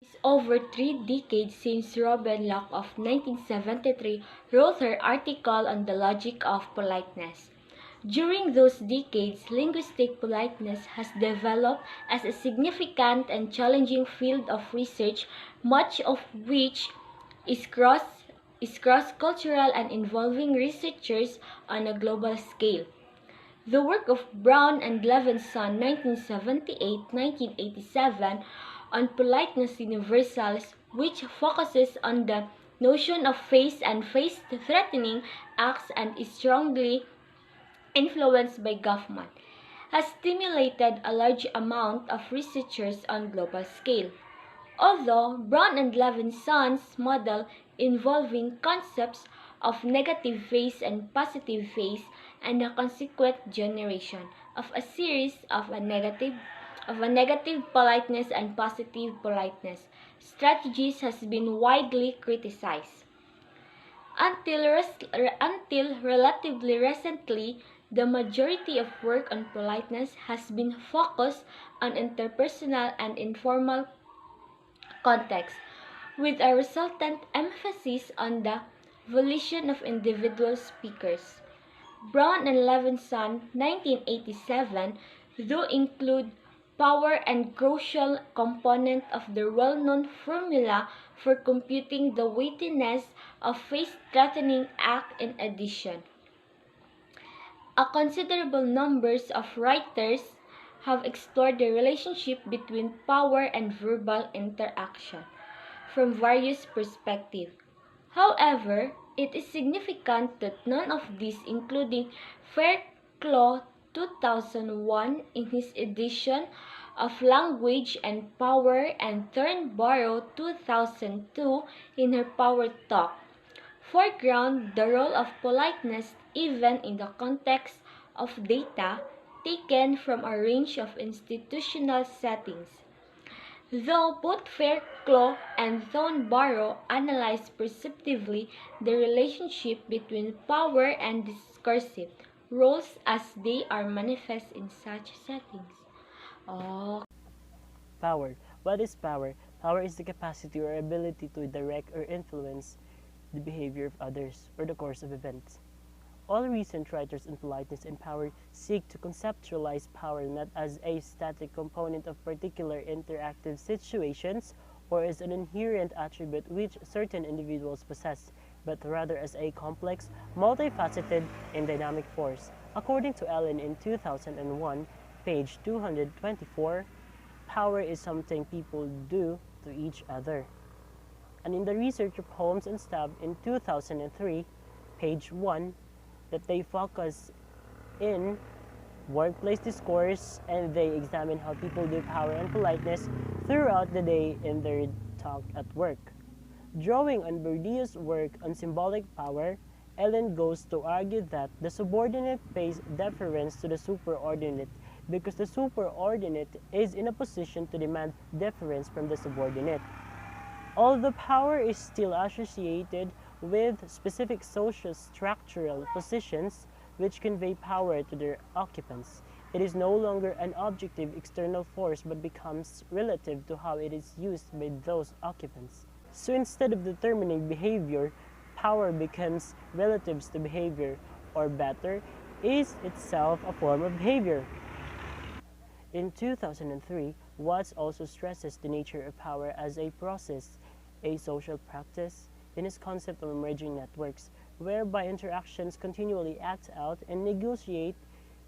It's over 3 decades since Robin Locke of 1973 wrote her article on the logic of politeness. During those decades, linguistic politeness has developed as a significant and challenging field of research, much of which is cross-cultural and involving researchers on a global scale. The work of Brown and Levinson 1978-1987 on politeness universals, which focuses on the notion of face and face-threatening acts and is strongly influenced by Goffman, has stimulated a large amount of researchers on global scale. Although Brown and Levinson's model involving concepts of negative face and positive face and the consequent generation of a series of a negative politeness and positive politeness strategies has been widely criticized. Until relatively recently, the majority of work on politeness has been focused on interpersonal and informal context, with a resultant emphasis on the volition of individual speakers. Brown and Levinson, 1987, do include power and crucial component of the well-known formula for computing the weightiness of face-threatening act in addition. A considerable numbers of writers have explored the relationship between power and verbal interaction from various perspectives. However, it is significant that none of these, including Fairclough 2001 in his edition of Language and Power and Thornborough 2002 in her Power Talk, foreground the role of politeness even in the context of data taken from a range of institutional settings. Though both Fairclough and Thornborough analyze perceptively the relationship between power and discursive roles as they are manifest in such settings. Oh. Power. What is power? Power is the capacity or ability to direct or influence the behavior of others or the course of events. All recent writers on politeness and power seek to conceptualize power not as a static component of particular interactive situations or as an inherent attribute which certain individuals possess, but rather as a complex, multifaceted, and dynamic force. According to Ellen in 2001, page 224, power is something people do to each other. And in the research of Holmes and Stubb in 2003, page 1, that they focus in workplace discourse and they examine how people do power and politeness throughout the day in their talk at work. Drawing on Bourdieu's work on symbolic power, Ellen goes to argue that the subordinate pays deference to the superordinate because the superordinate is in a position to demand deference from the subordinate. Although power is still associated with specific social structural positions which convey power to their occupants, it is no longer an objective external force but becomes relative to how it is used by those occupants. So instead of determining behavior, power becomes relative to behavior, or better, is itself a form of behavior. In 2003, Watts also stresses the nature of power as a process, a social practice, in his concept of emerging networks, whereby interactions continually act out and negotiate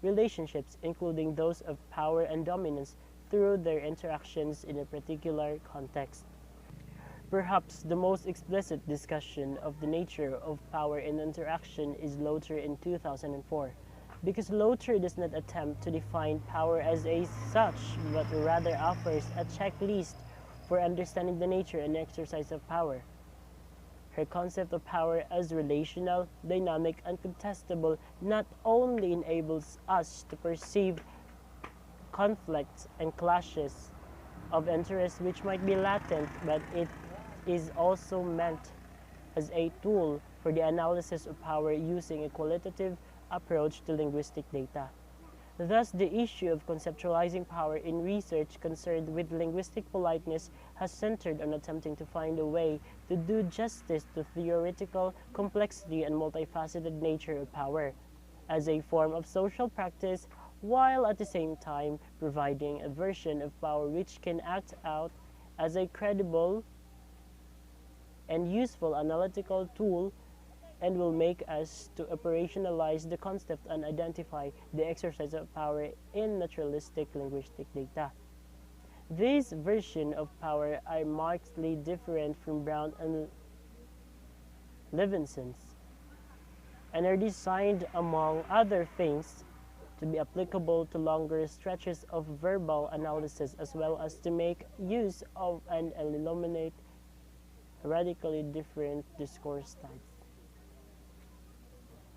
relationships, including those of power and dominance, through their interactions in a particular context. Perhaps the most explicit discussion of the nature of power in interaction is Lowther in 2004, because Lowther does not attempt to define power as a such, but rather offers a checklist for understanding the nature and exercise of power. Her concept of power as relational, dynamic, and contestable not only enables us to perceive conflicts and clashes of interests which might be latent, but it is also meant as a tool for the analysis of power using a qualitative approach to linguistic data. Thus, the issue of conceptualizing power in research concerned with linguistic politeness has centered on attempting to find a way to do justice to theoretical complexity and multifaceted nature of power as a form of social practice, while at the same time providing a version of power which can act out as a credible and useful analytical tool and will make us to operationalize the concept and identify the exercise of power in naturalistic linguistic data. These versions of power are markedly different from Brown and Levenson's and are designed, among other things, to be applicable to longer stretches of verbal analysis as well as to make use of and illuminate radically different discourse types.